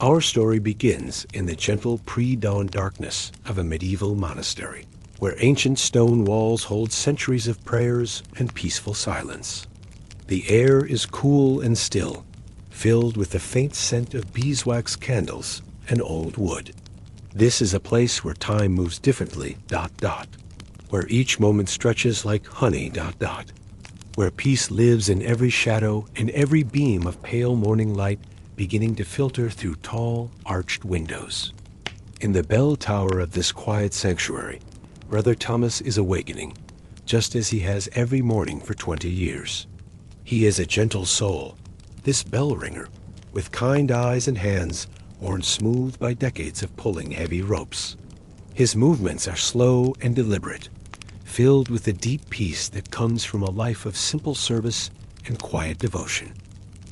Our story begins in the gentle pre-dawn darkness of a medieval monastery, where ancient stone walls hold centuries of prayers and peaceful silence. The air is cool and still, filled with the faint scent of beeswax candles and old wood. This is a place where time moves differently, where each moment stretches like honey, where peace lives in every shadow and every beam of pale morning light beginning to filter through tall, arched windows. In the bell tower of this quiet sanctuary, Brother Thomas is awakening, just as he has every morning for 20 years. He is a gentle soul, this bell ringer, with kind eyes and hands worn smooth by decades of pulling heavy ropes. His movements are slow and deliberate, filled with the deep peace that comes from a life of simple service and quiet devotion.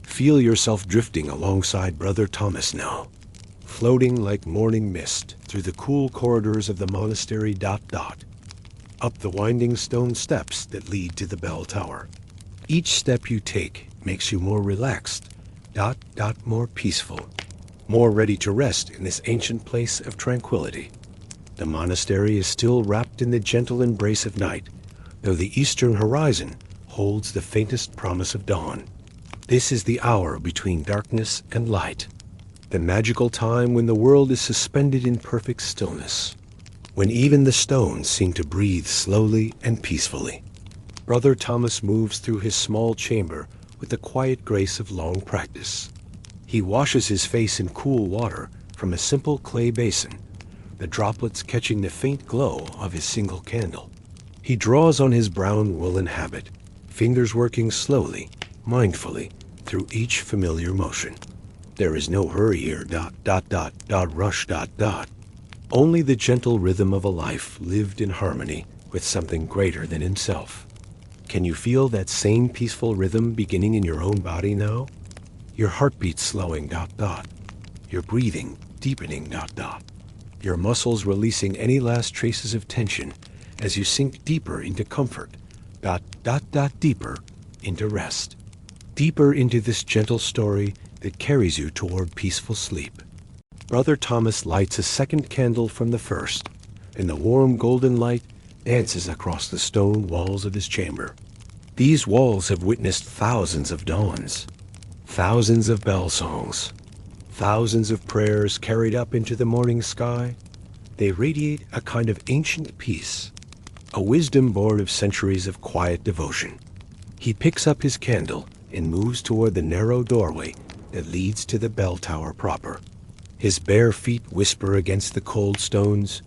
Feel yourself drifting alongside Brother Thomas now, floating like morning mist through the cool corridors of the monastery, up the winding stone steps that lead to the bell tower. Each step you take makes you more relaxed, more peaceful, more ready to rest in this ancient place of tranquility. The monastery is still wrapped in the gentle embrace of night, though the eastern horizon holds the faintest promise of dawn. This is the hour between darkness and light, the magical time when the world is suspended in perfect stillness, when even the stones seem to breathe slowly and peacefully. Brother Thomas moves through his small chamber with the quiet grace of long practice. He washes his face in cool water from a simple clay basin, the droplets catching the faint glow of his single candle. He draws on his brown woolen habit, fingers working slowly, mindfully, through each familiar motion. There is no hurry here, rush, Only the gentle rhythm of a life lived in harmony with something greater than himself. Can you feel that same peaceful rhythm beginning in your own body now? Your heartbeat slowing, Your breathing deepening, Your muscles releasing any last traces of tension as you sink deeper into comfort, deeper into rest, deeper into this gentle story that carries you toward peaceful sleep. Brother Thomas lights a second candle from the first, and the warm golden light dances across the stone walls of his chamber. These walls have witnessed thousands of dawns, thousands of bell songs, thousands of prayers carried up into the morning sky. They radiate a kind of ancient peace, a wisdom born of centuries of quiet devotion. He picks up his candle and moves toward the narrow doorway that leads to the bell tower proper. His bare feet whisper against the cold stones,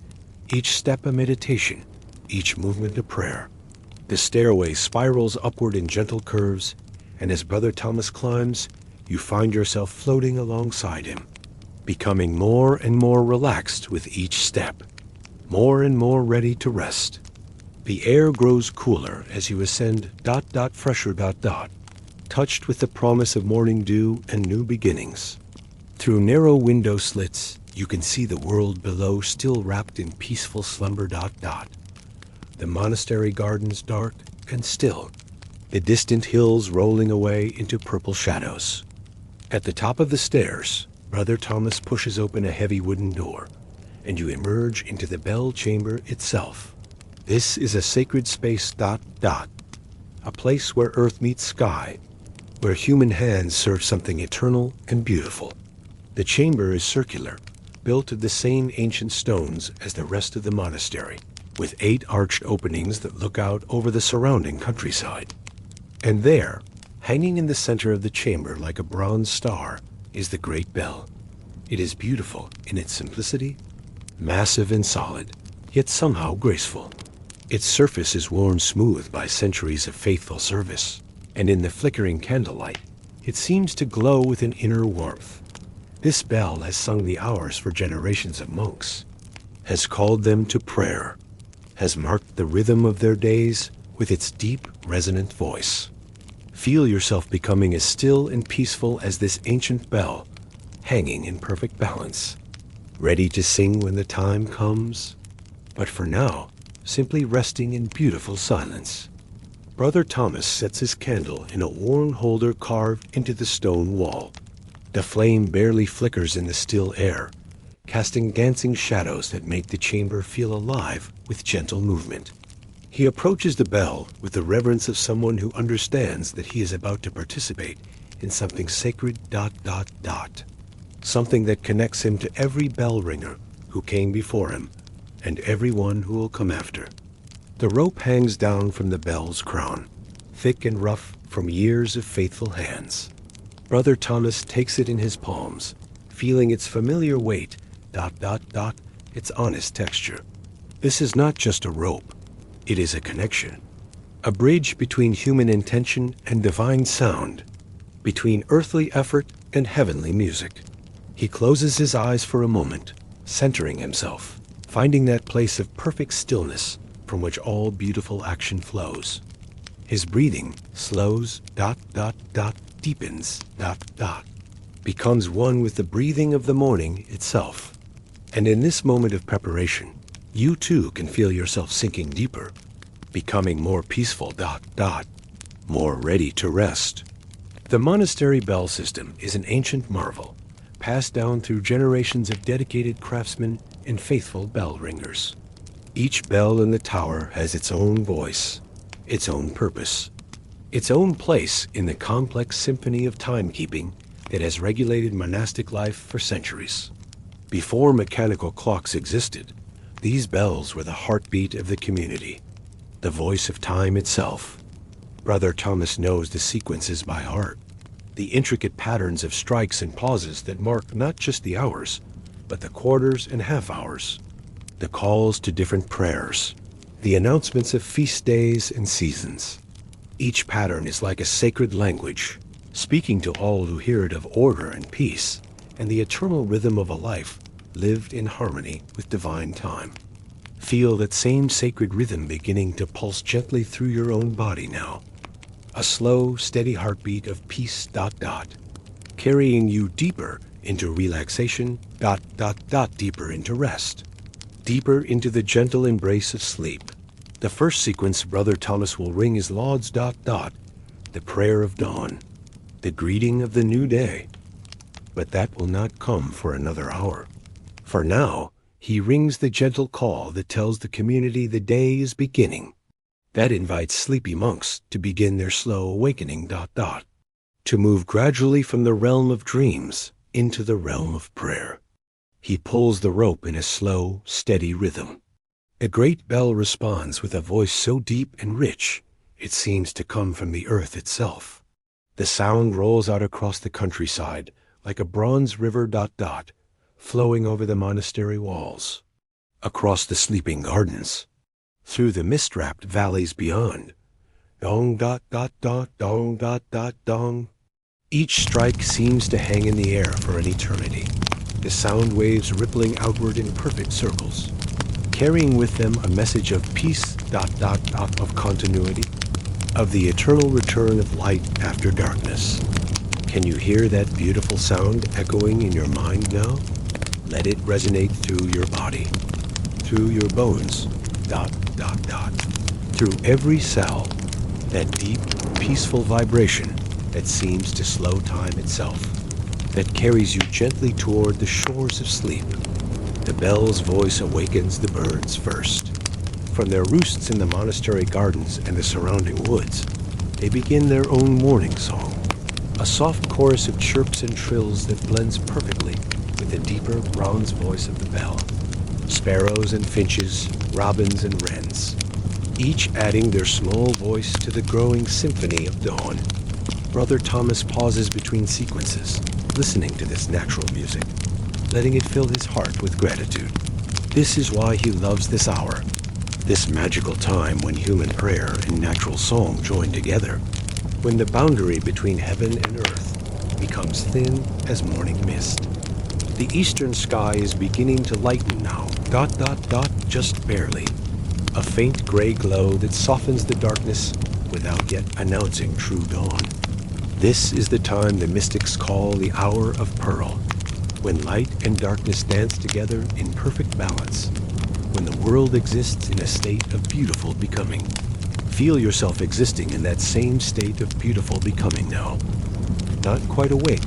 each step a meditation, each movement a prayer. The stairway spirals upward in gentle curves, and as Brother Thomas climbs, you find yourself floating alongside him, becoming more and more relaxed with each step, more and more ready to rest. The air grows cooler as you ascend, fresher, touched with the promise of morning dew and new beginnings. Through narrow window slits, you can see the world below still wrapped in peaceful slumber, The monastery gardens dark and still, the distant hills rolling away into purple shadows. At the top of the stairs, Brother Thomas pushes open a heavy wooden door, and you emerge into the bell chamber itself. This is a sacred space, a place where earth meets sky, where human hands serve something eternal and beautiful. The chamber is circular, built of the same ancient stones as the rest of the monastery, with 8 arched openings that look out over the surrounding countryside. And there, hanging in the center of the chamber like a bronze star, is the great bell. It is beautiful in its simplicity, massive and solid, yet somehow graceful. Its surface is worn smooth by centuries of faithful service, and in the flickering candlelight, it seems to glow with an inner warmth. This bell has sung the hours for generations of monks, has called them to prayer, has marked the rhythm of their days with its deep, resonant voice. Feel yourself becoming as still and peaceful as this ancient bell, hanging in perfect balance, ready to sing when the time comes, but for now, simply resting in beautiful silence. Brother Thomas sets his candle in a worn holder carved into the stone wall. The flame barely flickers in the still air, casting dancing shadows that make the chamber feel alive with gentle movement. He approaches the bell with the reverence of someone who understands that he is about to participate in something sacred ... Something that connects him to every bell ringer who came before him and everyone who will come after. The rope hangs down from the bell's crown, thick and rough from years of faithful hands. Brother Thomas takes it in his palms, feeling its familiar weight ... its honest texture. This is not just a rope. It is a connection, a bridge between human intention and divine sound, between earthly effort and heavenly music. He closes his eyes for a moment, centering himself, finding that place of perfect stillness from which all beautiful action flows. His breathing slows ... deepens ... becomes one with the breathing of the morning itself. And in this moment of preparation, you too can feel yourself sinking deeper, becoming more peaceful ... more ready to rest. The monastery bell system is an ancient marvel, passed down through generations of dedicated craftsmen and faithful bell ringers. Each bell in the tower has its own voice, its own purpose, its own place in the complex symphony of timekeeping that has regulated monastic life for centuries. Before mechanical clocks existed, these bells were the heartbeat of the community, the voice of time itself. Brother Thomas knows the sequences by heart, the intricate patterns of strikes and pauses that mark not just the hours, but the quarters and half hours, the calls to different prayers, the announcements of feast days and seasons. Each pattern is like a sacred language, speaking to all who hear it of order and peace, and the eternal rhythm of a life lived in harmony with divine time. Feel that same sacred rhythm beginning to pulse gently through your own body now. A slow, steady heartbeat of peace ... carrying you deeper into relaxation ... deeper into rest, deeper into the gentle embrace of sleep. The first sequence Brother Thomas will ring is Lauds ... the prayer of dawn, the greeting of the new day. But that will not come for another hour. For now, he rings the gentle call that tells the community the day is beginning. That invites sleepy monks to begin their slow awakening ... to move gradually from the realm of dreams into the realm of prayer. He pulls the rope in a slow, steady rhythm. A great bell responds with a voice so deep and rich, it seems to come from the earth itself. The sound rolls out across the countryside like a bronze river ... flowing over the monastery walls, across the sleeping gardens, through the mist-wrapped valleys beyond. Dong ... dong ... dong. Each strike seems to hang in the air for an eternity, the sound waves rippling outward in perfect circles, carrying with them a message of peace ... of continuity, of the eternal return of light after darkness. Can you hear that beautiful sound echoing in your mind now? Let it resonate through your body, through your bones ... through every cell, that deep, peaceful vibration that seems to slow time itself, that carries you gently toward the shores of sleep. The bell's voice awakens the birds first. From their roosts in the monastery gardens and the surrounding woods, they begin their own morning song, a soft chorus of chirps and trills that blends perfectly with the deeper bronze voice of the bell. Sparrows and finches, robins and wrens, each adding their small voice to the growing symphony of dawn. Brother Thomas pauses between sequences, listening to this natural music, letting it fill his heart with gratitude. This is why he loves this hour, this magical time when human prayer and natural song join together, when the boundary between heaven and earth becomes thin as morning mist. The eastern sky is beginning to lighten now, ... just barely. A faint gray glow that softens the darkness without yet announcing true dawn. This is the time the mystics call the hour of pearl, when light and darkness dance together in perfect balance, when the world exists in a state of beautiful becoming. Feel yourself existing in that same state of beautiful becoming now. Not quite awake,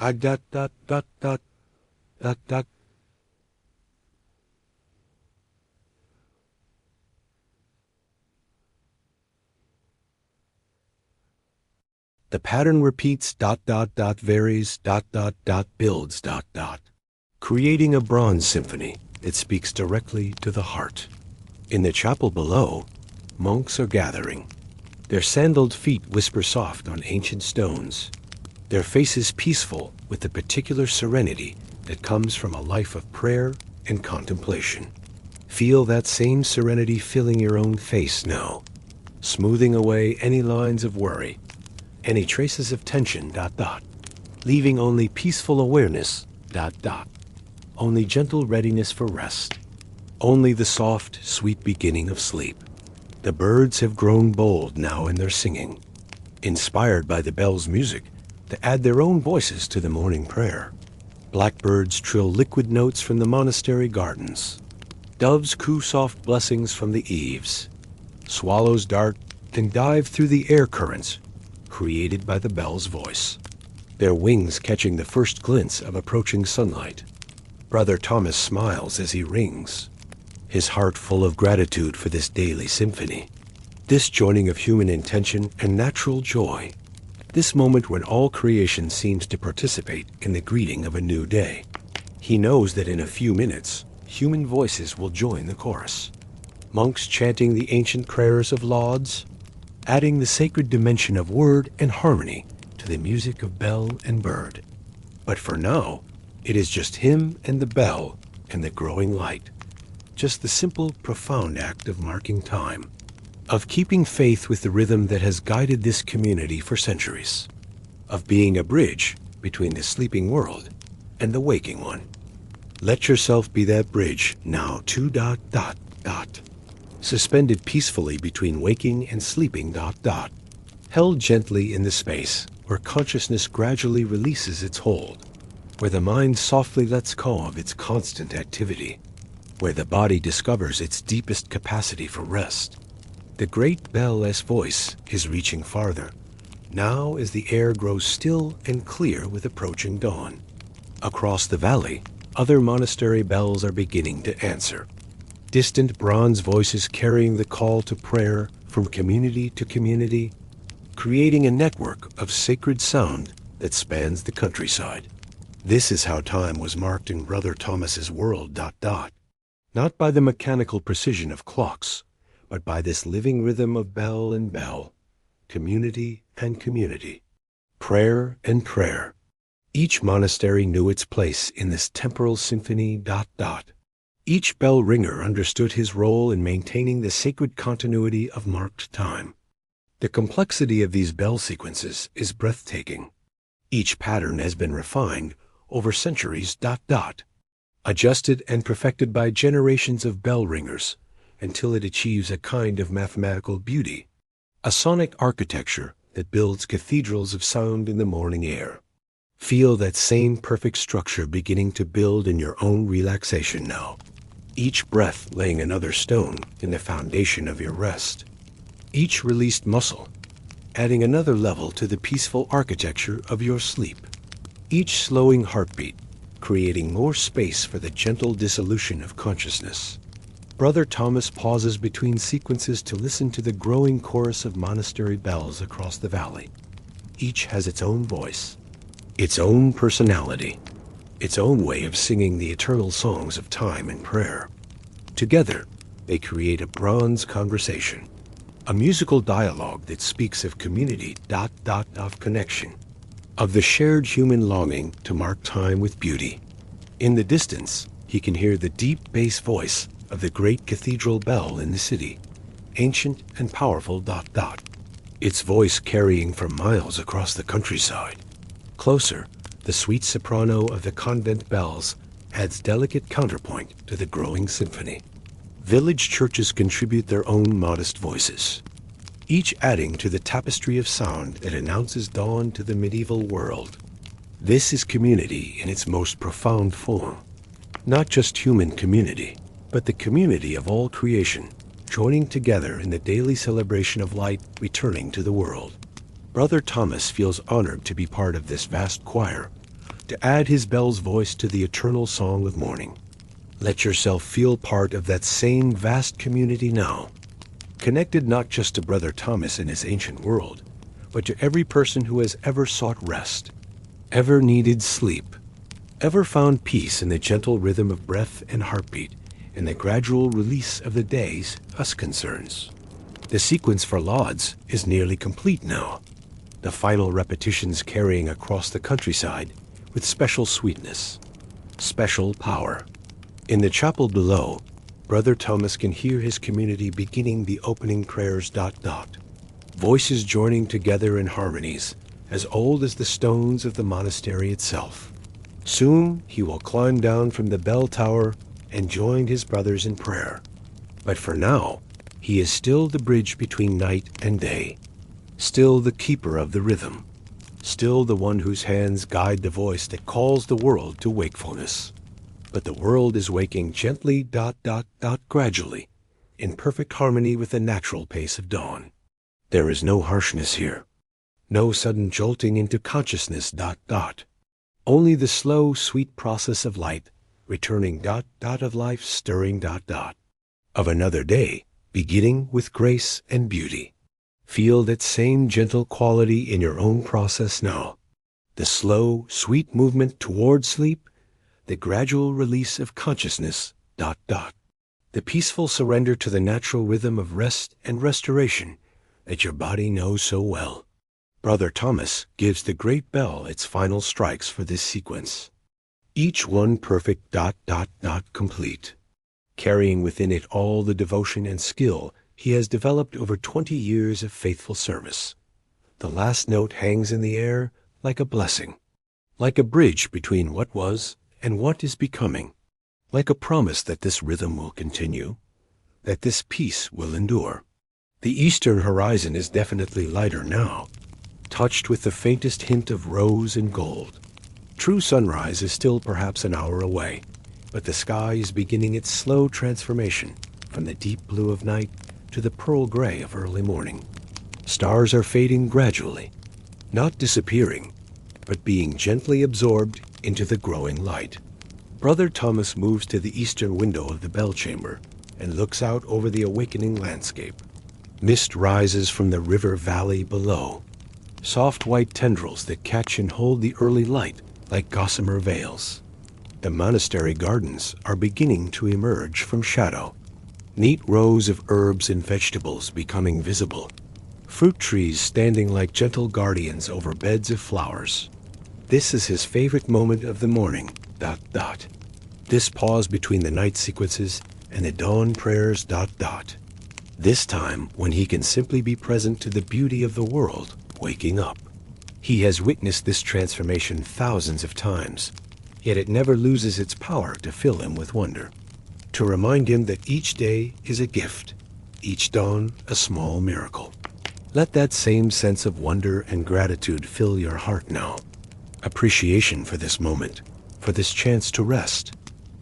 Ah, dot, dot, dot, dot, dot, dot. The pattern repeats, dot, dot, dot, varies, dot, dot, dot, builds, dot, dot, creating a bronze symphony that speaks directly to the heart. In the chapel below, monks are gathering. Their sandaled feet whisper soft on ancient stones, their faces peaceful with the particular serenity that comes from a life of prayer and contemplation. Feel that same serenity filling your own face now, smoothing away any lines of worry, any traces of tension, dot, dot, leaving only peaceful awareness, dot, dot, only gentle readiness for rest, only the soft, sweet beginning of sleep. The birds have grown bold now in their singing, inspired by the bell's music to add their own voices to the morning prayer. Blackbirds trill liquid notes from the monastery gardens. Doves coo soft blessings from the eaves. Swallows dart and dive through the air currents created by the bell's voice, their wings catching the first glints of approaching sunlight. Brother Thomas smiles as he rings, his heart full of gratitude for this daily symphony, this joining of human intention and natural joy, this moment when all creation seems to participate in the greeting of a new day. He knows that in a few minutes, human voices will join the chorus, monks chanting the ancient prayers of lauds, adding the sacred dimension of word and harmony to the music of bell and bird. But for now, it is just him and the bell and the growing light. Just the simple, profound act of marking time, of keeping faith with the rhythm that has guided this community for centuries, of being a bridge between the sleeping world and the waking one. Let yourself be that bridge now, two dot dot dot, suspended peacefully between waking and sleeping dot dot, held gently in the space where consciousness gradually releases its hold, where the mind softly lets go of its constant activity, where the body discovers its deepest capacity for rest. The great bell-less voice is reaching farther, now as the air grows still and clear with approaching dawn. Across the valley, other monastery bells are beginning to answer, distant bronze voices carrying the call to prayer from community to community, creating a network of sacred sound that spans the countryside. This is how time was marked in Brother Thomas's world, dot, dot, not by the mechanical precision of clocks, but by this living rhythm of bell and bell, community and community, prayer and prayer. Each monastery knew its place in this temporal symphony, dot, dot. Each bell ringer understood his role in maintaining the sacred continuity of marked time. The complexity of these bell sequences is breathtaking. Each pattern has been refined over centuries, dot, dot, adjusted and perfected by generations of bell ringers until it achieves a kind of mathematical beauty, a sonic architecture that builds cathedrals of sound in the morning air. Feel that same perfect structure beginning to build in your own relaxation now, each breath laying another stone in the foundation of your rest, each released muscle adding another level to the peaceful architecture of your sleep, each slowing heartbeat creating more space for the gentle dissolution of consciousness. Brother Thomas pauses between sequences to listen to the growing chorus of monastery bells across the valley. Each has its own voice, its own personality, its own way of singing the eternal songs of time and prayer. Together, they create a bronze conversation, a musical dialogue that speaks of community, dot, dot, of connection, of the shared human longing to mark time with beauty. In the distance, he can hear the deep bass voice of the great cathedral bell in the city, ancient and powerful, dot, dot, its voice carrying for miles across the countryside. Closer, the sweet soprano of the convent bells adds delicate counterpoint to the growing symphony. Village churches contribute their own modest voices, each adding to the tapestry of sound that announces dawn to the medieval world. This is community in its most profound form, not just human community, but the community of all creation, joining together in the daily celebration of light returning to the world. Brother Thomas feels honored to be part of this vast choir, to add his bell's voice to the eternal song of morning. Let yourself feel part of that same vast community now, connected not just to Brother Thomas and his ancient world, but to every person who has ever sought rest, ever needed sleep, ever found peace in the gentle rhythm of breath and heartbeat, and the gradual release of the day's us concerns. The sequence for lauds is nearly complete now, the final repetitions carrying across the countryside with special sweetness, special power. In the chapel below, Brother Thomas can hear his community beginning the opening prayers ... voices joining together in harmonies as old as the stones of the monastery itself. Soon he will climb down from the bell tower and join his brothers in prayer. But for now, he is still the bridge between night and day, still the keeper of the rhythm, still the one whose hands guide the voice that calls the world to wakefulness. But the world is waking gently ... gradually, in perfect harmony with the natural pace of dawn. There is no harshness here, no sudden jolting into consciousness ... Only the slow, sweet process of light, returning ... of life stirring ... of another day, beginning with grace and beauty. Feel that same gentle quality in your own process now. The slow, sweet movement toward sleep, the gradual release of consciousness ... The peaceful surrender to the natural rhythm of rest and restoration that your body knows so well. Brother Thomas gives the great bell its final strikes for this sequence, each one perfect ... complete, carrying within it all the devotion and skill he has developed over 20 years of faithful service. The last note hangs in the air like a blessing, like a bridge between what was and what is becoming, like a promise that this rhythm will continue, that this peace will endure. The eastern horizon is definitely lighter now, touched with the faintest hint of rose and gold. True sunrise is still perhaps an hour away, but the sky is beginning its slow transformation from the deep blue of night to the pearl gray of early morning. Stars are fading gradually, not disappearing, but being gently absorbed into the growing light. Brother Thomas moves to the eastern window of the bell chamber and looks out over the awakening landscape. Mist rises from the river valley below, soft white tendrils that catch and hold the early light like gossamer veils. The monastery gardens are beginning to emerge from shadow, neat rows of herbs and vegetables becoming visible, fruit trees standing like gentle guardians over beds of flowers. This is his favorite moment of the morning ... This pause between the night sequences and the dawn prayers ... This time when he can simply be present to the beauty of the world waking up. He has witnessed this transformation thousands of times, yet it never loses its power to fill him with wonder, to remind him that each day is a gift, each dawn a small miracle. Let that same sense of wonder and gratitude fill your heart now. Appreciation for this moment, for this chance to rest,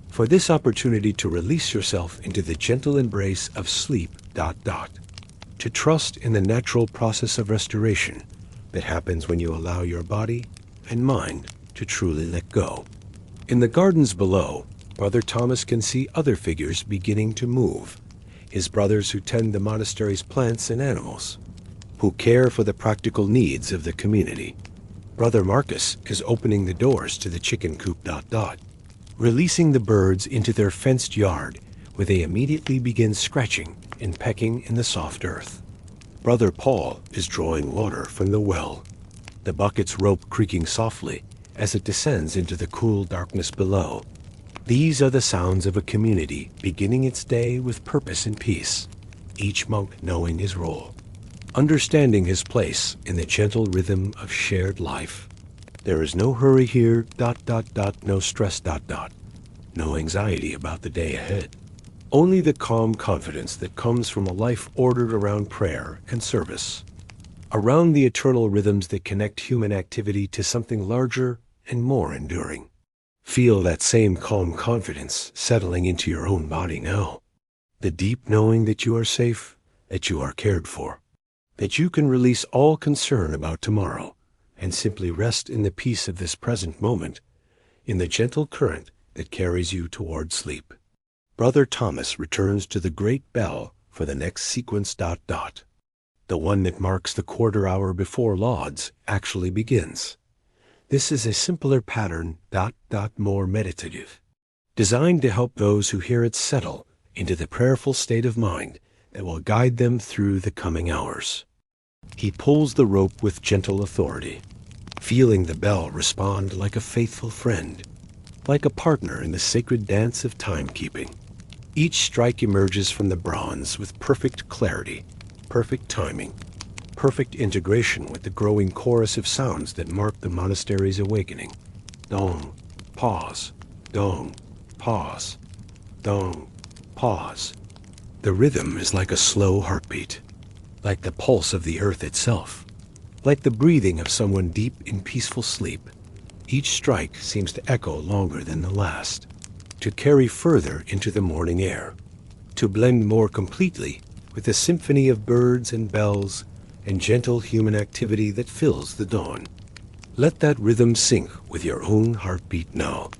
for this opportunity to release yourself into the gentle embrace of sleep ... To trust in the natural process of restoration that happens when you allow your body and mind to truly let go. In the gardens below, Brother Thomas can see other figures beginning to move, his brothers who tend the monastery's plants and animals, who care for the practical needs of the community. Brother Marcus is opening the doors to the chicken coop ... releasing the birds into their fenced yard where they immediately begin scratching and pecking in the soft earth. Brother Paul is drawing water from the well, the bucket's rope creaking softly as it descends into the cool darkness below. These are the sounds of a community beginning its day with purpose and peace, each monk knowing his role, understanding his place in the gentle rhythm of shared life. There is no hurry here ... no stress ... no anxiety about the day ahead. Only the calm confidence that comes from a life ordered around prayer and service, around the eternal rhythms that connect human activity to something larger and more enduring. Feel that same calm confidence settling into your own body now. The deep knowing that you are safe, that you are cared for, that you can release all concern about tomorrow and simply rest in the peace of this present moment in the gentle current that carries you toward sleep. Brother Thomas returns to the great bell for the next sequence ... The one that marks the quarter hour before lauds actually begins. This is a simpler pattern ... more meditative, designed to help those who hear it settle into the prayerful state of mind that will guide them through the coming hours. He pulls the rope with gentle authority, feeling the bell respond like a faithful friend, like a partner in the sacred dance of timekeeping. Each strike emerges from the bronze with perfect clarity, perfect timing, perfect integration with the growing chorus of sounds that mark the monastery's awakening. Dong, pause, dong, pause, dong, pause. The rhythm is like a slow heartbeat, like the pulse of the earth itself, like the breathing of someone deep in peaceful sleep. Each strike seems to echo longer than the last, to carry further into the morning air, to blend more completely with the symphony of birds and bells and gentle human activity that fills the dawn. Let that rhythm sync with your own heartbeat now.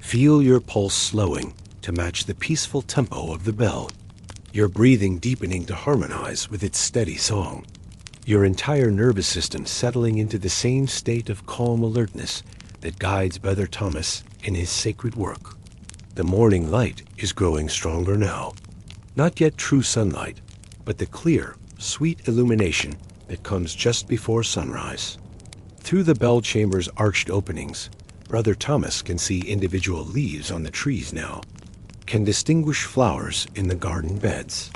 Feel your pulse slowing to match the peaceful tempo of the bell, your breathing deepening to harmonize with its steady song, your entire nervous system settling into the same state of calm alertness that guides Brother Thomas in his sacred work. The morning light is growing stronger now. Not yet true sunlight, but the clear, sweet illumination that comes just before sunrise. Through the bell chamber's arched openings, Brother Thomas can see individual leaves on the trees now, can distinguish flowers in the garden beds,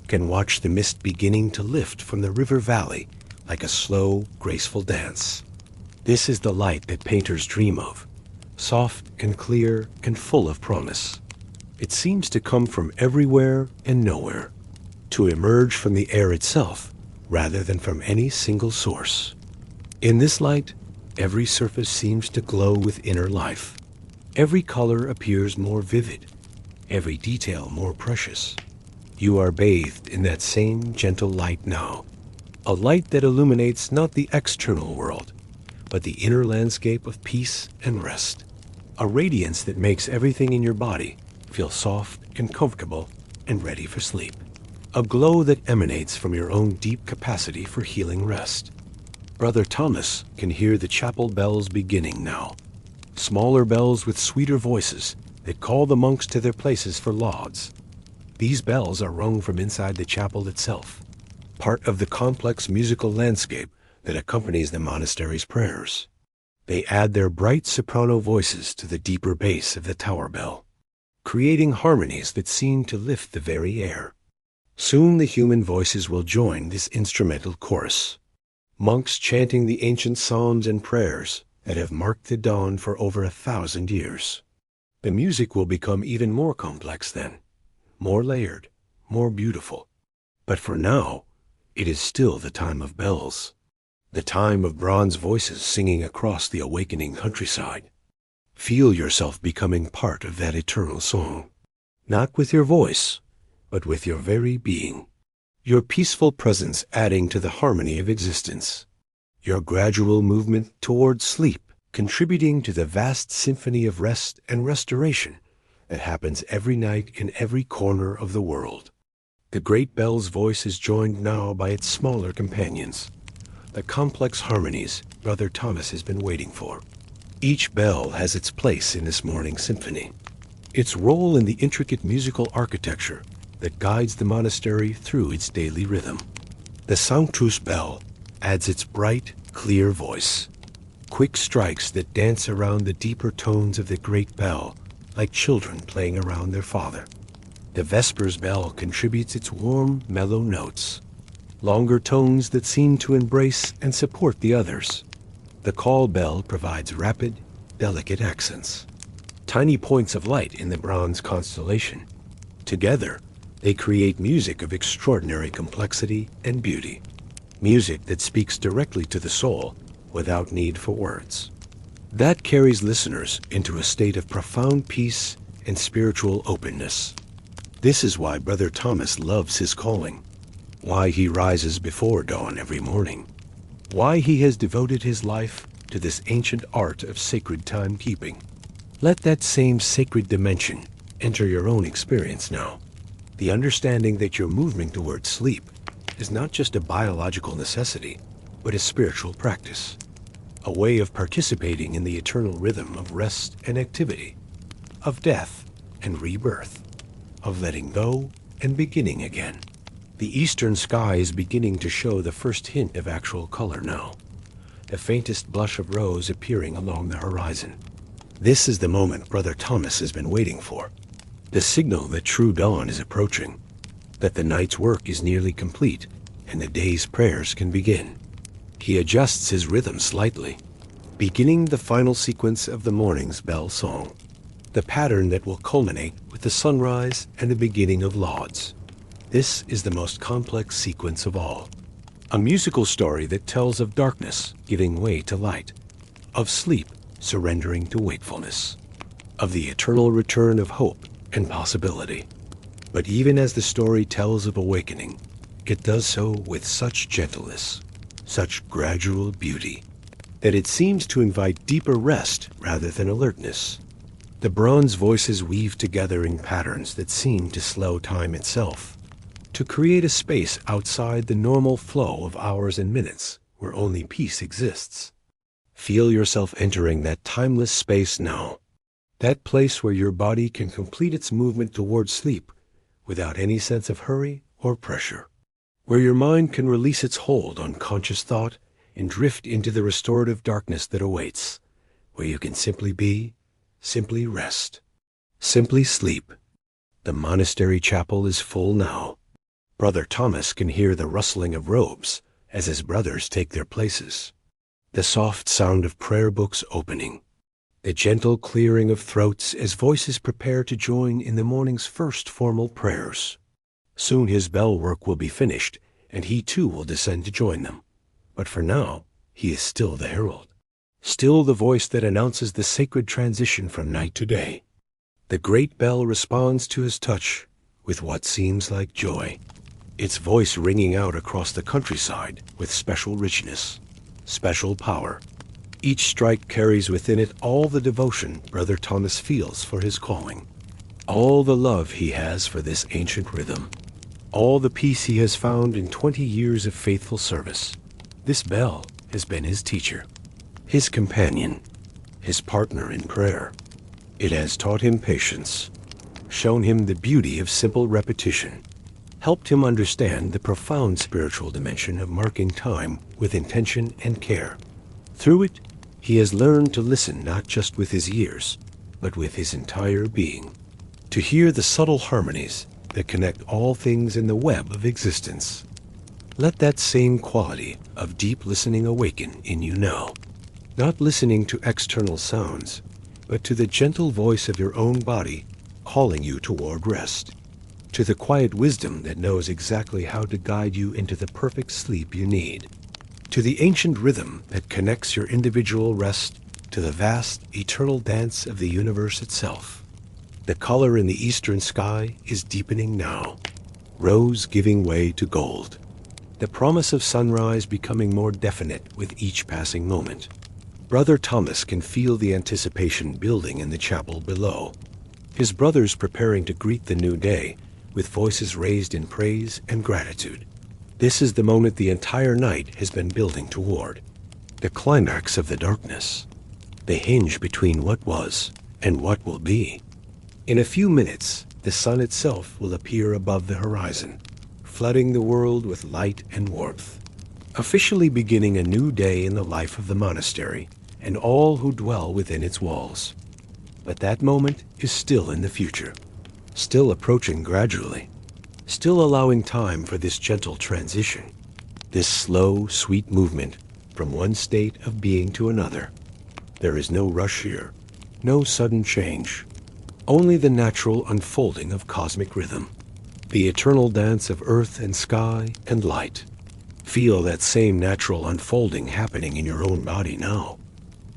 can watch the mist beginning to lift from the river valley like a slow, graceful dance. This is the light that painters dream of, soft and clear and full of promise. It seems to come from everywhere and nowhere, to emerge from the air itself rather than from any single source. In this light, every surface seems to glow with inner life. Every color appears more vivid, every detail more precious. You are bathed in that same gentle light now, a light that illuminates not the external world, but the inner landscape of peace and rest, a radiance that makes everything in your body feel soft and comfortable and ready for sleep, a glow that emanates from your own deep capacity for healing rest. Brother Thomas can hear the chapel bells beginning now, smaller bells with sweeter voices that call the monks to their places for lauds. These bells are rung from inside the chapel itself, part of the complex musical landscape that accompanies the monastery's prayers. They add their bright soprano voices to the deeper bass of the tower bell, creating harmonies that seem to lift the very air. Soon the human voices will join this instrumental chorus, monks chanting the ancient psalms and prayers that have marked the dawn for over 1,000 years. The music will become even more complex then, more layered, more beautiful. But for now, it is still the time of bells, the time of bronze voices singing across the awakening countryside. Feel yourself becoming part of that eternal song, not with your voice, but with your very being. Your peaceful presence adding to the harmony of existence. Your gradual movement toward sleep contributing to the vast symphony of rest and restoration that happens every night in every corner of the world. The great bell's voice is joined now by its smaller companions, the complex harmonies Brother Thomas has been waiting for. Each bell has its place in this morning symphony, its role in the intricate musical architecture that guides the monastery through its daily rhythm. The Sanctus bell adds its bright, clear voice, quick strikes that dance around the deeper tones of the great bell like children playing around their father. The Vespers bell contributes its warm, mellow notes, longer tones that seem to embrace and support the others. The call bell provides rapid, delicate accents, tiny points of light in the bronze constellation. Together, they create music of extraordinary complexity and beauty, music that speaks directly to the soul without need for words. That carries listeners into a state of profound peace and spiritual openness. This is why Brother Thomas loves his calling, why he rises before dawn every morning, why he has devoted his life to this ancient art of sacred timekeeping. Let that same sacred dimension enter your own experience now. The understanding that you're moving towards sleep is not just a biological necessity, but a spiritual practice, a way of participating in the eternal rhythm of rest and activity, of death and rebirth, of letting go and beginning again. The eastern sky is beginning to show the first hint of actual color now, the faintest blush of rose appearing along the horizon. This is the moment Brother Thomas has been waiting for, the signal that true dawn is approaching, that the night's work is nearly complete and the day's prayers can begin. He adjusts his rhythm slightly, beginning the final sequence of the morning's bell song, the pattern that will culminate with the sunrise and the beginning of lauds. This is the most complex sequence of all, a musical story that tells of darkness giving way to light, of sleep surrendering to wakefulness, of the eternal return of hope and possibility. But even as the story tells of awakening, it does so with such gentleness, such gradual beauty, that it seems to invite deeper rest rather than alertness. The bronze voices weave together in patterns that seem to slow time itself, to create a space outside the normal flow of hours and minutes where only peace exists. Feel yourself entering that timeless space now, that place where your body can complete its movement towards sleep without any sense of hurry or pressure, where your mind can release its hold on conscious thought and drift into the restorative darkness that awaits, where you can simply be, simply rest, simply sleep. The monastery chapel is full now. Brother Thomas can hear the rustling of robes as his brothers take their places, the soft sound of prayer books opening, the gentle clearing of throats as voices prepare to join in the morning's first formal prayers. Soon his bell work will be finished, and he too will descend to join them. But for now, he is still the herald, still the voice that announces the sacred transition from night to day. The great bell responds to his touch with what seems like joy, its voice ringing out across the countryside with special richness, special power. Each strike carries within it all the devotion Brother Thomas feels for his calling, all the love he has for this ancient rhythm, all the peace he has found in 20 years of faithful service. This bell has been his teacher, his companion, his partner in prayer. It has taught him patience, shown him the beauty of simple repetition, helped him understand the profound spiritual dimension of marking time with intention and care. Through it, he has learned to listen not just with his ears, but with his entire being, to hear the subtle harmonies that connect all things in the web of existence. Let that same quality of deep listening awaken in you now, not listening to external sounds, but to the gentle voice of your own body calling you toward rest, to the quiet wisdom that knows exactly how to guide you into the perfect sleep you need, to the ancient rhythm that connects your individual rest to the vast, eternal dance of the universe itself. The color in the eastern sky is deepening now, rose giving way to gold, the promise of sunrise becoming more definite with each passing moment. Brother Thomas can feel the anticipation building in the chapel below, his brothers preparing to greet the new day with voices raised in praise and gratitude. This is the moment the entire night has been building toward, the climax of the darkness, the hinge between what was and what will be. In a few minutes, the sun itself will appear above the horizon, flooding the world with light and warmth, officially beginning a new day in the life of the monastery and all who dwell within its walls. But that moment is still in the future, still approaching gradually, still allowing time for this gentle transition, this slow, sweet movement from one state of being to another. There is no rush here, no sudden change, only the natural unfolding of cosmic rhythm, the eternal dance of earth and sky and light. Feel that same natural unfolding happening in your own body now,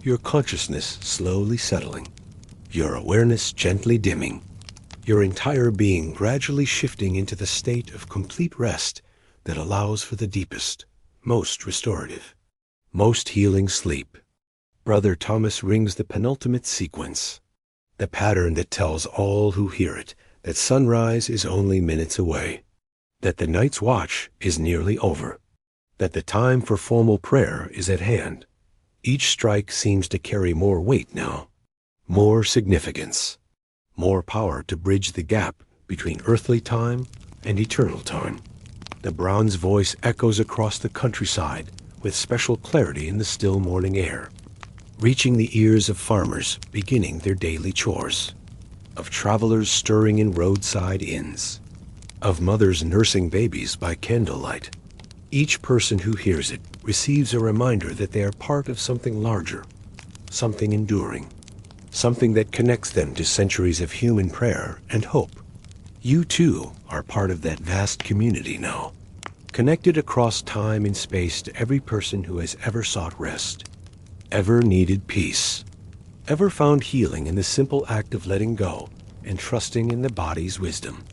your consciousness slowly settling, your awareness gently dimming, your entire being gradually shifting into the state of complete rest that allows for the deepest, most restorative, most healing sleep. Brother Thomas rings the penultimate sequence. the pattern that tells all who hear it that sunrise is only minutes away, that the night's watch is nearly over, that the time for formal prayer is at hand. Each strike seems to carry more weight now, more significance, more power to bridge the gap between earthly time and eternal time. The bronze voice echoes across the countryside with special clarity in the still morning air, reaching the ears of farmers beginning their daily chores, of travelers stirring in roadside inns, of mothers nursing babies by candlelight. Each person who hears it receives a reminder that they are part of something larger, something enduring, something that connects them to centuries of human prayer and hope. You too are part of that vast community now, connected across time and space to every person who has ever sought rest, ever needed peace, ever found healing in the simple act of letting go and trusting in the body's wisdom.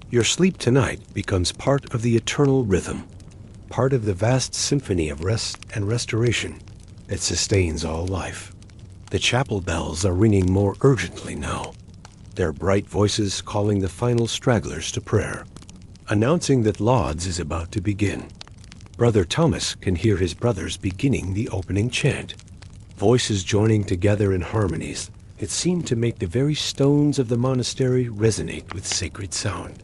Your sleep tonight becomes part of the eternal rhythm, part of the vast symphony of rest and restoration that sustains all life. The chapel bells are ringing more urgently now, their bright voices calling the final stragglers to prayer, announcing that Lauds is about to begin. Brother Thomas can hear his brothers beginning the opening chant, voices joining together in harmonies that seem to make the very stones of the monastery resonate with sacred sound.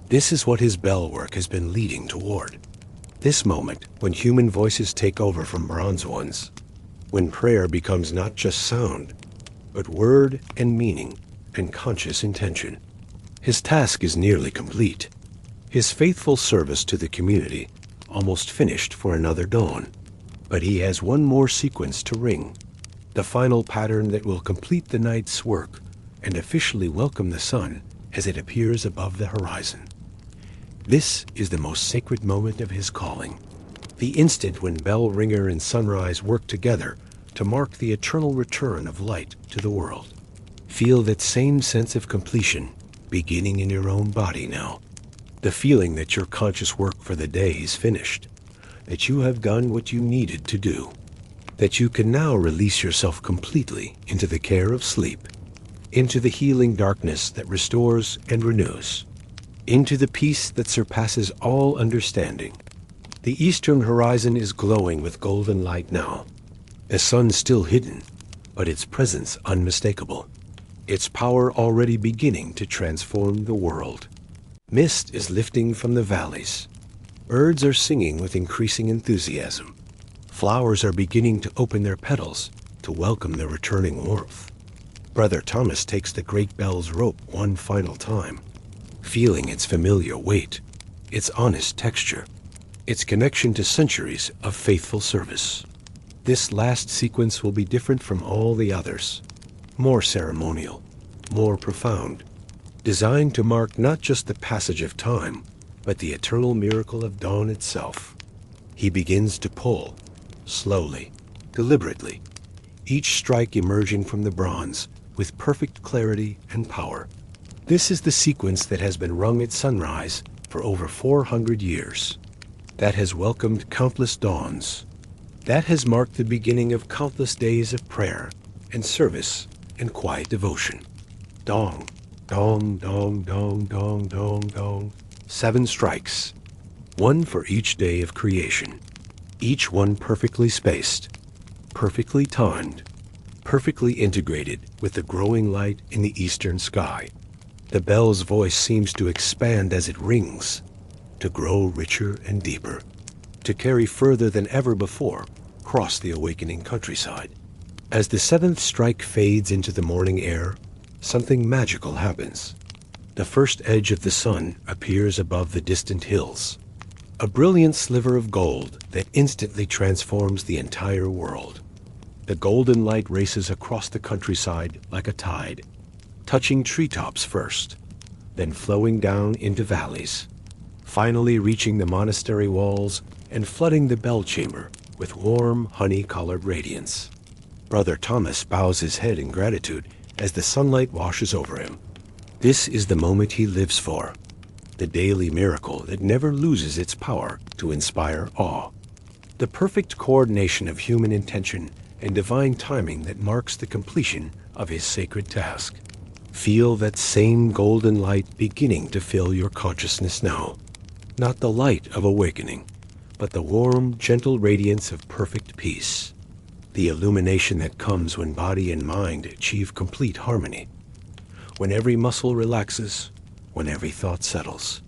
This is what his bell work has been leading toward. This moment when human voices take over from bronze ones, when prayer becomes not just sound, but word and meaning and conscious intention. His task is nearly complete, his faithful service to the community almost finished for another dawn. But he has one more sequence to ring, the final pattern that will complete the night's work and officially welcome the sun as it appears above the horizon. This is the most sacred moment of his calling, the instant when bell ringer and sunrise work together to mark the eternal return of light to the world. Feel that same sense of completion beginning in your own body now, the feeling that your conscious work for the day is finished, that you have done what you needed to do, that you can now release yourself completely into the care of sleep, into the healing darkness that restores and renews, into the peace that surpasses all understanding. The eastern horizon is glowing with golden light now, the sun still hidden, but its presence unmistakable, its power already beginning to transform the world. Mist is lifting from the valleys. Birds are singing with increasing enthusiasm. Flowers are beginning to open their petals to welcome the returning warmth. Brother Thomas takes the great bell's rope one final time, feeling its familiar weight, its honest texture, its connection to centuries of faithful service. This last sequence will be different from all the others, more ceremonial, more profound, designed to mark not just the passage of time, but the eternal miracle of dawn itself. He begins to pull, slowly, deliberately, each strike emerging from the bronze with perfect clarity and power. This is the sequence that has been rung at sunrise for over 400 years, that has welcomed countless dawns, that has marked the beginning of countless days of prayer and service and quiet devotion. Dong, dong, dong, dong, dong, dong, dong. 7 strikes, one for each day of creation, each one perfectly spaced, perfectly timed, perfectly integrated with the growing light in the eastern sky. The bell's voice seems to expand as it rings, to grow richer and deeper, to carry further than ever before across the awakening countryside. As the 7th strike fades into the morning air, something magical happens. The first edge of the sun appears above the distant hills, a brilliant sliver of gold that instantly transforms the entire world. The golden light races across the countryside like a tide, touching treetops first, then flowing down into valleys, finally reaching the monastery walls and flooding the bell chamber with warm, honey-colored radiance. Brother Thomas bows his head in gratitude as the sunlight washes over him. This is the moment he lives for, the daily miracle that never loses its power to inspire awe, the perfect coordination of human intention and divine timing that marks the completion of his sacred task. Feel that same golden light beginning to fill your consciousness now. Not the light of awakening, but the warm, gentle radiance of perfect peace. The illumination that comes when body and mind achieve complete harmony. When every muscle relaxes, when every thought settles.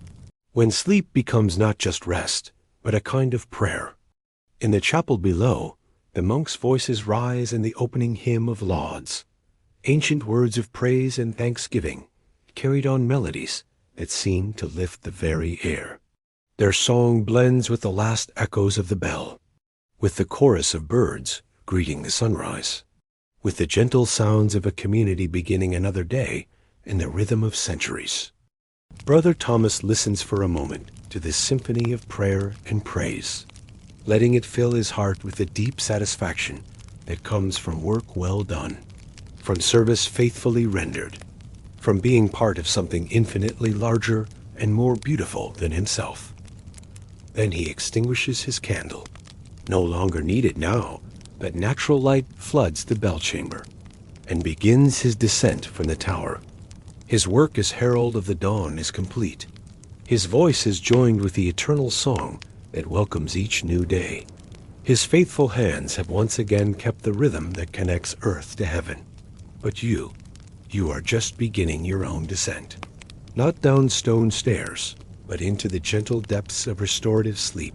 When sleep becomes not just rest, but a kind of prayer. In the chapel below, the monks' voices rise in the opening hymn of lauds. Ancient words of praise and thanksgiving, carried on melodies that seem to lift the very air. Their song blends with the last echoes of the bell, with the chorus of birds greeting the sunrise, with the gentle sounds of a community beginning another day in the rhythm of centuries. Brother Thomas listens for a moment to this symphony of prayer and praise, letting it fill his heart with the deep satisfaction that comes from work well done, from service faithfully rendered, from being part of something infinitely larger and more beautiful than himself. Then he extinguishes his candle, no longer needed now, but natural light floods the bell chamber, and begins his descent from the tower. His work as herald of the dawn is complete. His voice is joined with the eternal song that welcomes each new day. His faithful hands have once again kept the rhythm that connects earth to heaven. But you are just beginning your own descent. Not down stone stairs, but into the gentle depths of restorative sleep.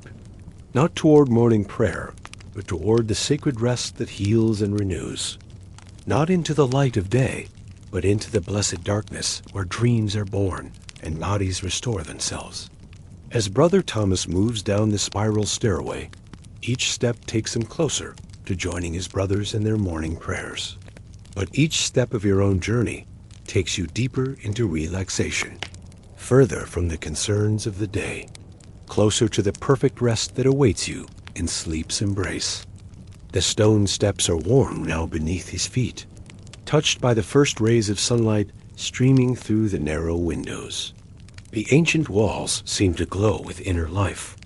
Not toward morning prayer, but toward the sacred rest that heals and renews. Not into the light of day, but into the blessed darkness where dreams are born and bodies restore themselves. As Brother Thomas moves down the spiral stairway, each step takes him closer to joining his brothers in their morning prayers. But each step of your own journey takes you deeper into relaxation, further from the concerns of the day, closer to the perfect rest that awaits you in sleep's embrace. The stone steps are warm now beneath his feet, touched by the first rays of sunlight streaming through the narrow windows. The ancient walls seem to glow with inner life,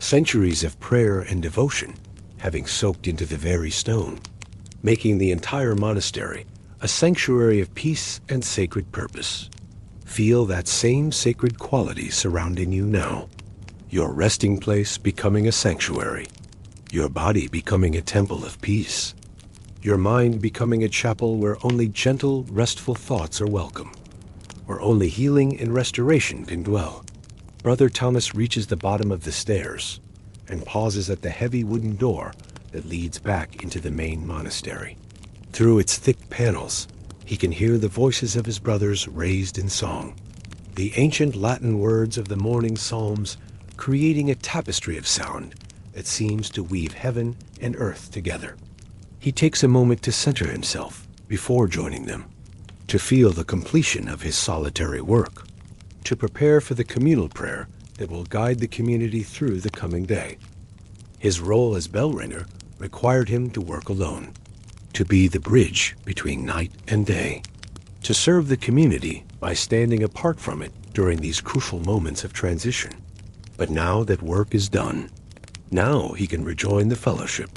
centuries of prayer and devotion having soaked into the very stone, making the entire monastery a sanctuary of peace and sacred purpose. Feel that same sacred quality surrounding you now, your resting place becoming a sanctuary, your body becoming a temple of peace, your mind becoming a chapel where only gentle, restful thoughts are welcome, where only healing and restoration can dwell. Brother Thomas reaches the bottom of the stairs and pauses at the heavy wooden door that leads back into the main monastery. Through its thick panels, he can hear the voices of his brothers raised in song, the ancient Latin words of the morning psalms creating a tapestry of sound that seems to weave heaven and earth together. He takes a moment to center himself before joining them, to feel the completion of his solitary work, to prepare for the communal prayer that will guide the community through the coming day. His role as bell ringer required him to work alone, to be the bridge between night and day, to serve the community by standing apart from it during these crucial moments of transition. But now that work is done, now he can rejoin the fellowship.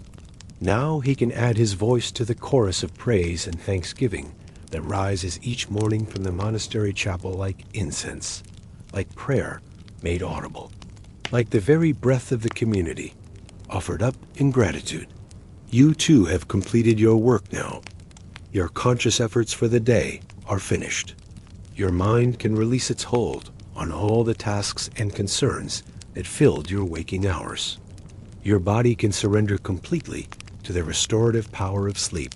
Now he can add his voice to the chorus of praise and thanksgiving that rises each morning from the monastery chapel like incense, like prayer made audible, like the very breath of the community, offered up in gratitude. You too have completed your work now. Your conscious efforts for the day are finished. Your mind can release its hold on all the tasks and concerns that filled your waking hours. Your body can surrender completely to the restorative power of sleep,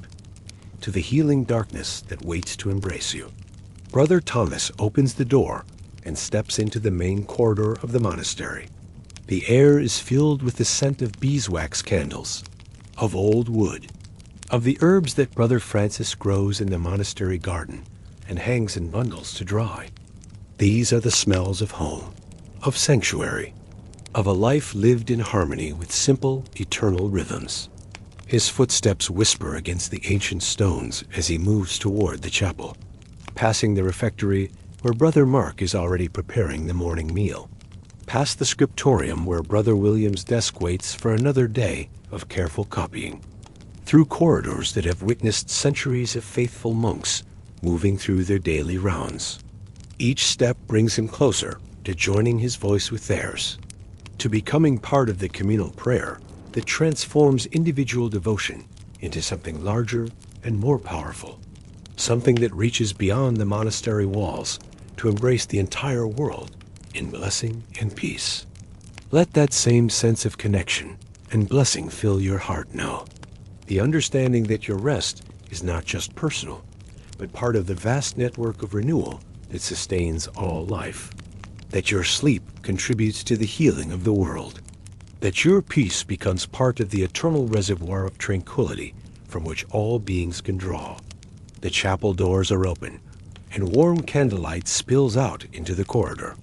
to the healing darkness that waits to embrace you. Brother Thomas opens the door and steps into the main corridor of the monastery. The air is filled with the scent of beeswax candles, of old wood, of the herbs that Brother Francis grows in the monastery garden and hangs in bundles to dry. These are the smells of home, of sanctuary, of a life lived in harmony with simple, eternal rhythms. His footsteps whisper against the ancient stones as he moves toward the chapel, passing the refectory where Brother Mark is already preparing the morning meal, past the scriptorium where Brother William's desk waits for another day of careful copying, through corridors that have witnessed centuries of faithful monks moving through their daily rounds. Each step brings him closer to joining his voice with theirs, to becoming part of the communal prayer that transforms individual devotion into something larger and more powerful, something that reaches beyond the monastery walls to embrace the entire world in blessing and peace. Let that same sense of connection and blessing fill your heart now. The understanding that your rest is not just personal, but part of the vast network of renewal that sustains all life. That your sleep contributes to the healing of the world. That your peace becomes part of the eternal reservoir of tranquility from which all beings can draw. The chapel doors are open, and warm candlelight spills out into the corridor.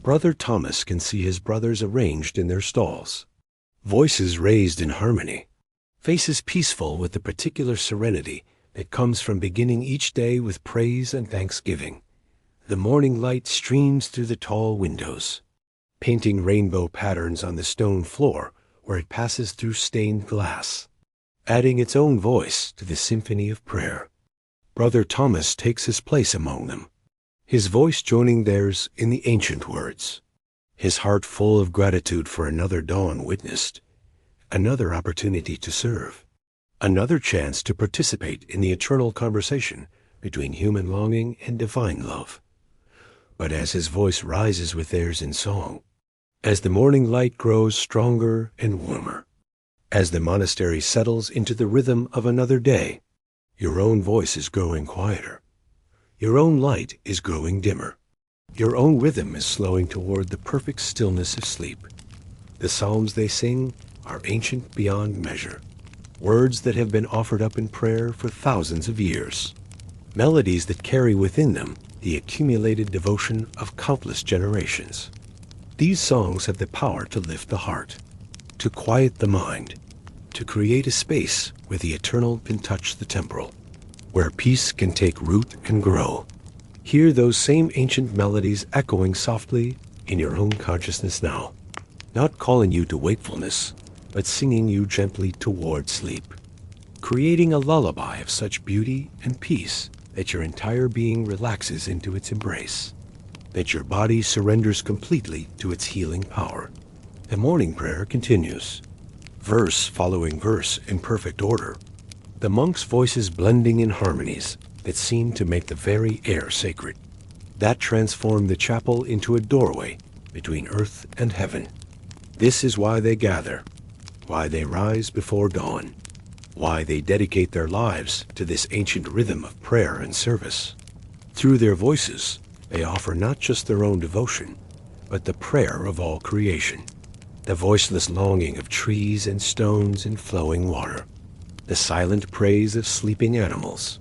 Brother Thomas can see his brothers arranged in their stalls, voices raised in harmony, faces peaceful with the particular serenity that comes from beginning each day with praise and thanksgiving. The morning light streams through the tall windows, painting rainbow patterns on the stone floor where it passes through stained glass, adding its own voice to the symphony of prayer. Brother Thomas takes his place among them, his voice joining theirs in the ancient words, his heart full of gratitude for another dawn witnessed, another opportunity to serve, another chance to participate in the eternal conversation between human longing and divine love. But as his voice rises with theirs in song, as the morning light grows stronger and warmer, as the monastery settles into the rhythm of another day, your own voice is growing quieter. Your own light is growing dimmer. Your own rhythm is slowing toward the perfect stillness of sleep. The psalms they sing are ancient beyond measure, words that have been offered up in prayer for thousands of years, melodies that carry within them the accumulated devotion of countless generations. These songs have the power to lift the heart, to quiet the mind, to create a space where the eternal can touch the temporal, where peace can take root and grow. Hear those same ancient melodies echoing softly in your own consciousness now, not calling you to wakefulness, but singing you gently toward sleep, creating a lullaby of such beauty and peace that your entire being relaxes into its embrace, that your body surrenders completely to its healing power. The morning prayer continues, verse following verse in perfect order, the monks' voices blending in harmonies that seem to make the very air sacred, that transform the chapel into a doorway between earth and heaven. This is why they gather, why they rise before dawn, why they dedicate their lives to this ancient rhythm of prayer and service. Through their voices, they offer not just their own devotion, but the prayer of all creation, the voiceless longing of trees and stones and flowing water, the silent praise of sleeping animals,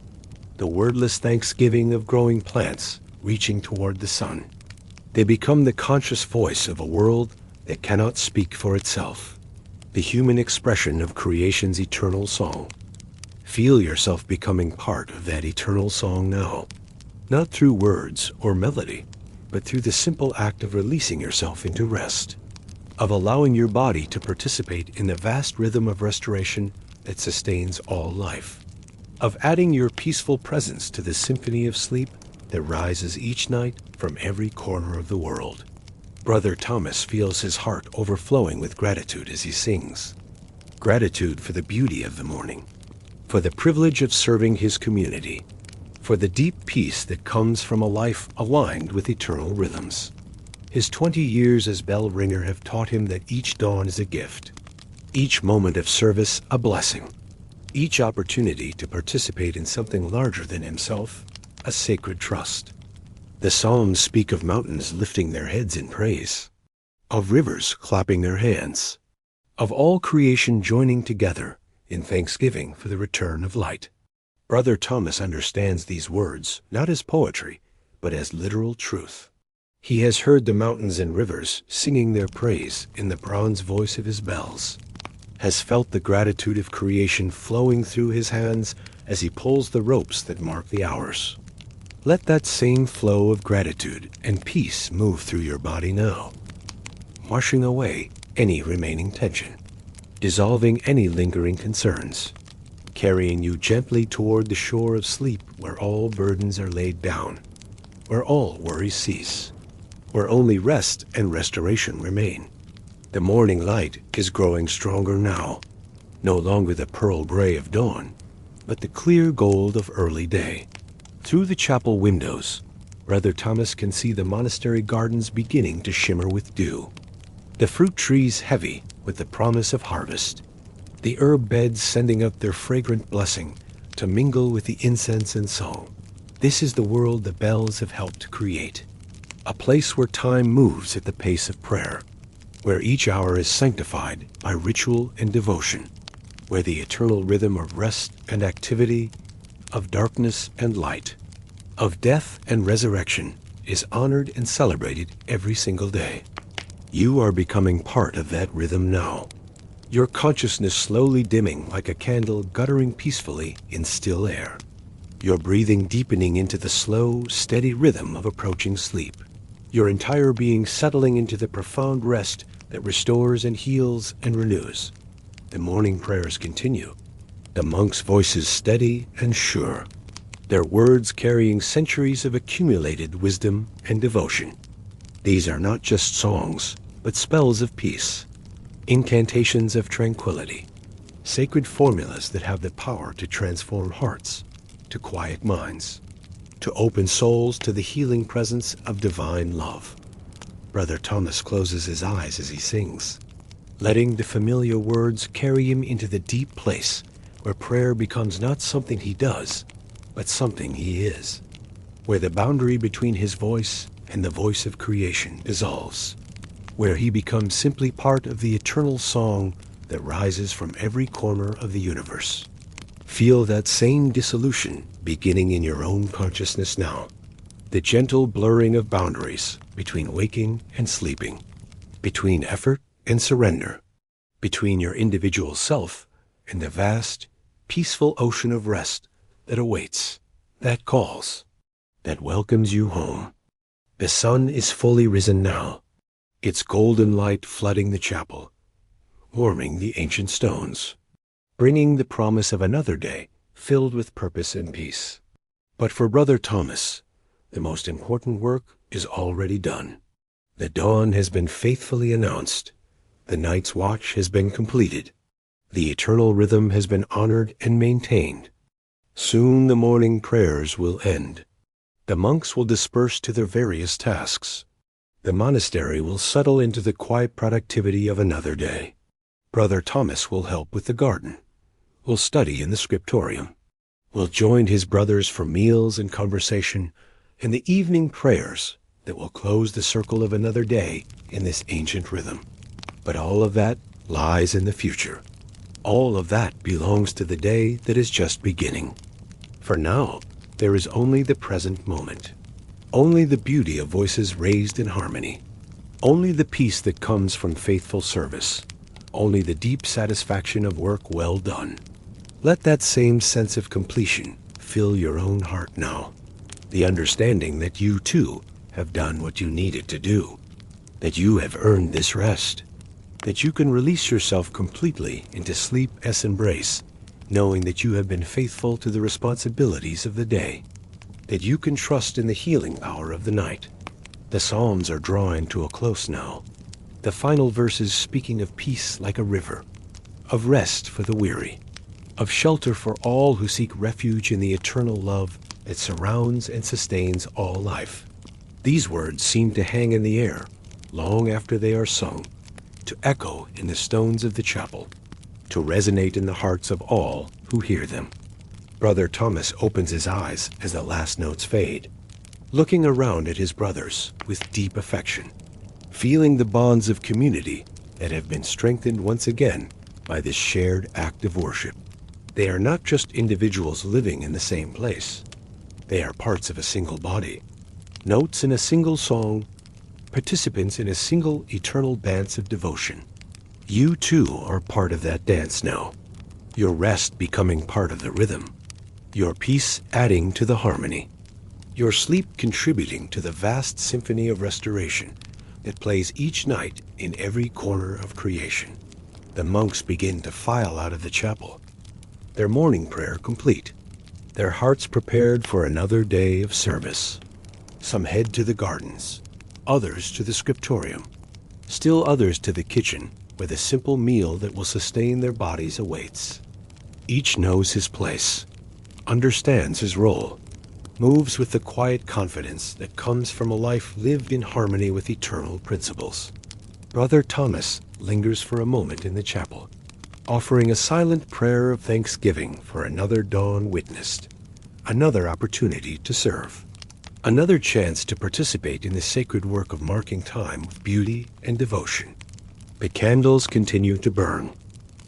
the wordless thanksgiving of growing plants reaching toward the sun. They become the conscious voice of a world that cannot speak for itself, the human expression of creation's eternal song. Feel yourself becoming part of that eternal song now, not through words or melody, but through the simple act of releasing yourself into rest, of allowing your body to participate in the vast rhythm of restoration that sustains all life, of adding your peaceful presence to the symphony of sleep that rises each night from every corner of the world. Brother Thomas feels his heart overflowing with gratitude as he sings. Gratitude for the beauty of the morning, for the privilege of serving his community, for the deep peace that comes from a life aligned with eternal rhythms. His 20 years as bell ringer have taught him that each dawn is a gift, each moment of service a blessing, each opportunity to participate in something larger than himself a sacred trust. The Psalms speak of mountains lifting their heads in praise, of rivers clapping their hands, of all creation joining together in thanksgiving for the return of light. Brother Thomas understands these words not as poetry, but as literal truth. He has heard the mountains and rivers singing their praise in the bronze voice of his bells, has felt the gratitude of creation flowing through his hands as he pulls the ropes that mark the hours. Let that same flow of gratitude and peace move through your body now, washing away any remaining tension, dissolving any lingering concerns, carrying you gently toward the shore of sleep where all burdens are laid down, where all worries cease, where only rest and restoration remain. The morning light is growing stronger now, no longer the pearl gray of dawn, but the clear gold of early day. Through the chapel windows, Brother Thomas can see the monastery gardens beginning to shimmer with dew, the fruit trees heavy with the promise of harvest, the herb beds sending up their fragrant blessing to mingle with the incense and song. This is the world the bells have helped create, a place where time moves at the pace of prayer, where each hour is sanctified by ritual and devotion, where the eternal rhythm of rest and activity, of darkness and light, of death and resurrection is honored and celebrated every single day. You are becoming part of that rhythm now, your consciousness slowly dimming like a candle guttering peacefully in still air, your breathing deepening into the slow, steady rhythm of approaching sleep, your entire being settling into the profound rest that restores and heals and renews. The morning prayers continue, the monks' voices steady and sure, their words carrying centuries of accumulated wisdom and devotion. These are not just songs, but spells of peace, incantations of tranquility, sacred formulas that have the power to transform hearts, to quiet minds, to open souls to the healing presence of divine love. Brother Thomas closes his eyes as he sings, letting the familiar words carry him into the deep place where prayer becomes not something he does, but something he is, where the boundary between his voice and the voice of creation dissolves, where he becomes simply part of the eternal song that rises from every corner of the universe. Feel that same dissolution beginning in your own consciousness now, the gentle blurring of boundaries between waking and sleeping, between effort and surrender, between your individual self and the vast, peaceful ocean of rest that awaits, that calls, that welcomes you home. The sun is fully risen now, its golden light flooding the chapel, warming the ancient stones, bringing the promise of another day filled with purpose and peace. But for Brother Thomas, the most important work is already done. The dawn has been faithfully announced. The night's watch has been completed. The eternal rhythm has been honored and maintained. Soon the morning prayers will end. The monks will disperse to their various tasks. The monastery will settle into the quiet productivity of another day. Brother Thomas will help with the garden, will study in the scriptorium, will join his brothers for meals and conversation and the evening prayers that will close the circle of another day in this ancient rhythm. But all of that lies in the future. All of that belongs to the day that is just beginning. For now, there is only the present moment, only the beauty of voices raised in harmony, only the peace that comes from faithful service, only the deep satisfaction of work well done. Let that same sense of completion fill your own heart now, the understanding that you too have done what you needed to do, that you have earned this rest, that you can release yourself completely into sleep's embrace, knowing that you have been faithful to the responsibilities of the day, that you can trust in the healing power of the night. The Psalms are drawing to a close now, the final verses speaking of peace like a river, of rest for the weary, of shelter for all who seek refuge in the eternal love that surrounds and sustains all life. These words seem to hang in the air long after they are sung, to echo in the stones of the chapel, to resonate in the hearts of all who hear them. Brother Thomas opens his eyes as the last notes fade, looking around at his brothers with deep affection, feeling the bonds of community that have been strengthened once again by this shared act of worship. They are not just individuals living in the same place. They are parts of a single body, notes in a single song, participants in a single eternal dance of devotion. You too are part of that dance now, your rest becoming part of the rhythm, your peace adding to the harmony, your sleep contributing to the vast symphony of restoration that plays each night in every corner of creation. The monks begin to file out of the chapel, their morning prayer complete, their hearts prepared for another day of service. Some head to the gardens, others to the scriptorium, still others to the kitchen, where the simple meal that will sustain their bodies awaits. Each knows his place, understands his role, moves with the quiet confidence that comes from a life lived in harmony with eternal principles. Brother Thomas lingers for a moment in the chapel, offering a silent prayer of thanksgiving for another dawn witnessed, another opportunity to serve, another chance to participate in the sacred work of marking time with beauty and devotion. The candles continue to burn,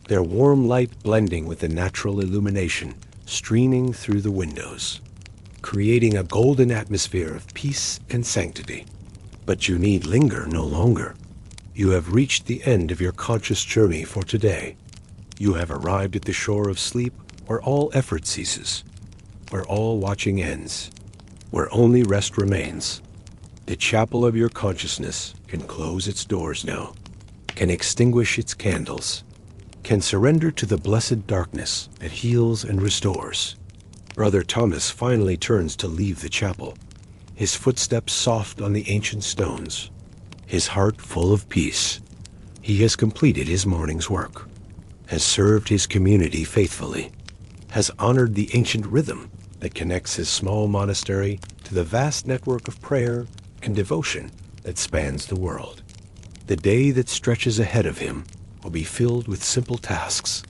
their warm light blending with the natural illumination streaming through the windows, creating a golden atmosphere of peace and sanctity. But you need linger no longer. You have reached the end of your conscious journey for today. You have arrived at the shore of sleep where all effort ceases, where all watching ends, where only rest remains. The chapel of your consciousness can close its doors now, can extinguish its candles, can surrender to the blessed darkness that heals and restores. Brother Thomas finally turns to leave the chapel, his footsteps soft on the ancient stones, his heart full of peace. He has completed his morning's work, has served his community faithfully, has honored the ancient rhythm that connects his small monastery to the vast network of prayer and devotion that spans the world. The day that stretches ahead of him will be filled with simple tasks,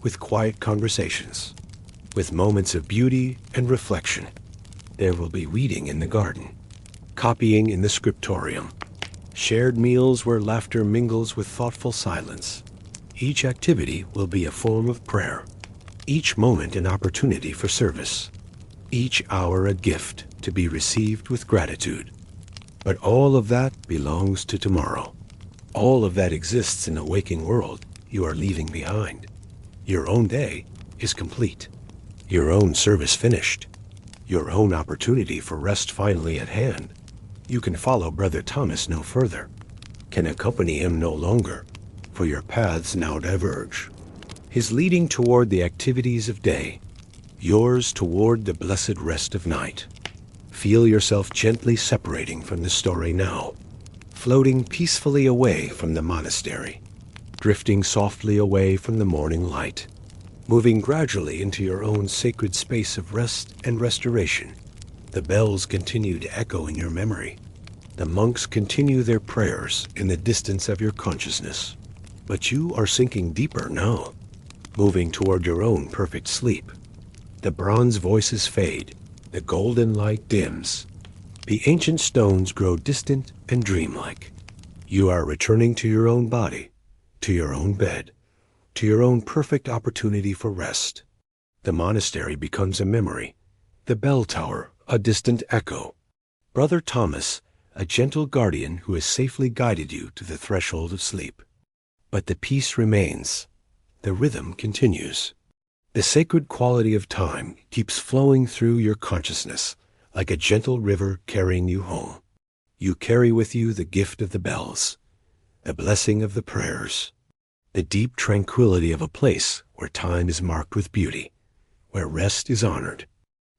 with quiet conversations, with moments of beauty and reflection. There will be weeding in the garden, copying in the scriptorium, shared meals where laughter mingles with thoughtful silence. Each activity will be a form of prayer, each moment an opportunity for service, each hour a gift to be received with gratitude. But all of that belongs to tomorrow. All of that exists in a waking world you are leaving behind. Your own day is complete, your own service finished, your own opportunity for rest finally at hand. You can follow Brother Thomas no further, can accompany him no longer, for your paths now diverge. His leading toward the activities of day, yours toward the blessed rest of night. Feel yourself gently separating from the story now, floating peacefully away from the monastery, drifting softly away from the morning light, moving gradually into your own sacred space of rest and restoration. The bells continue to echo in your memory. The monks continue their prayers in the distance of your consciousness. But you are sinking deeper now, moving toward your own perfect sleep. The bronze voices fade, the golden light dims. The ancient stones grow distant and dreamlike. You are returning to your own body, to your own bed, to your own perfect opportunity for rest. The monastery becomes a memory, the bell tower a distant echo. Brother Thomas, a gentle guardian who has safely guided you to the threshold of sleep. But the peace remains. The rhythm continues. The sacred quality of time keeps flowing through your consciousness like a gentle river carrying you home. You carry with you the gift of the bells, the blessing of the prayers, the deep tranquility of a place where time is marked with beauty, where rest is honored,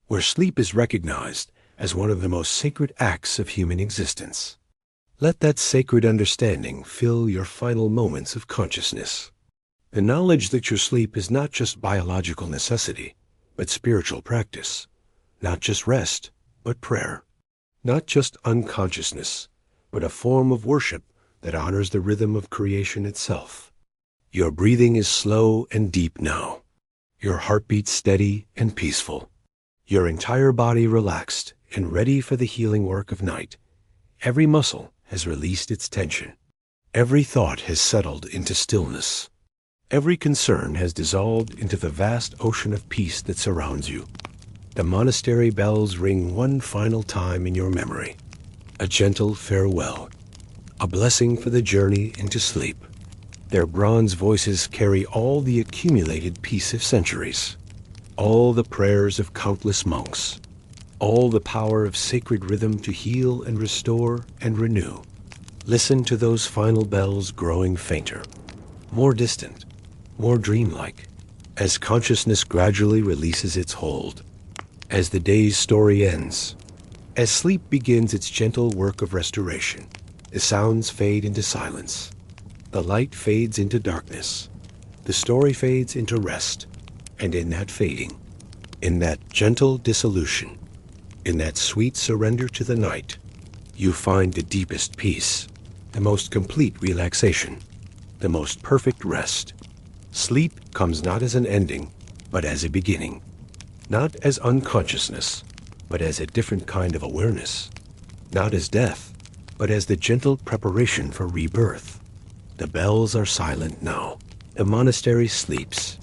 where sleep is recognized as one of the most sacred acts of human existence. Let that sacred understanding fill your final moments of consciousness. The knowledge that your sleep is not just biological necessity, but spiritual practice. Not just rest, but prayer. Not just unconsciousness, but a form of worship that honors the rhythm of creation itself. Your breathing is slow and deep now. Your heartbeat steady and peaceful. Your entire body relaxed and ready for the healing work of night. Every muscle has released its tension. Every thought has settled into stillness. Every concern has dissolved into the vast ocean of peace that surrounds you. The monastery bells ring one final time in your memory. A gentle farewell. A blessing for the journey into sleep. Their bronze voices carry all the accumulated peace of centuries. All the prayers of countless monks. All the power of sacred rhythm to heal and restore and renew. Listen to those final bells growing fainter, more distant, more dreamlike. as consciousness gradually releases its hold, as the day's story ends, as sleep begins its gentle work of restoration, the sounds fade into silence, the light fades into darkness, the story fades into rest, and in that fading, in that gentle dissolution, in that sweet surrender to the night, you find the deepest peace, the most complete relaxation, the most perfect rest. Sleep comes not as an ending, but as a beginning, not as unconsciousness, but as a different kind of awareness, not as death, but as the gentle preparation for rebirth. The bells are silent now. The monastery sleeps.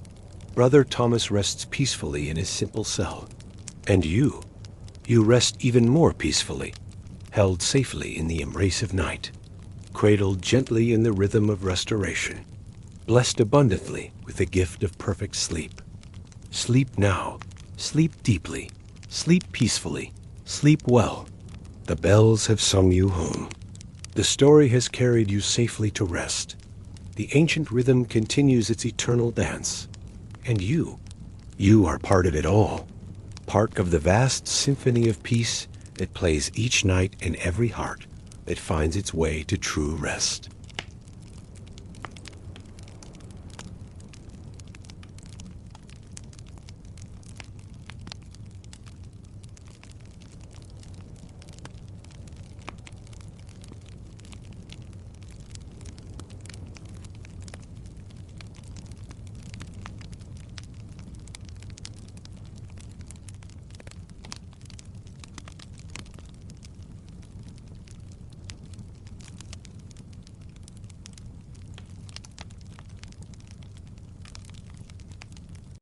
Brother Thomas rests peacefully in his simple cell. And you rest even more peacefully, held safely in the embrace of night, cradled gently in the rhythm of restoration, blessed abundantly with the gift of perfect sleep. Sleep now, sleep deeply, sleep peacefully, sleep well. The bells have sung you home. The story has carried you safely to rest. The ancient rhythm continues its eternal dance. And you are part of it all, part of the vast symphony of peace that plays each night in every heart that finds its way to true rest.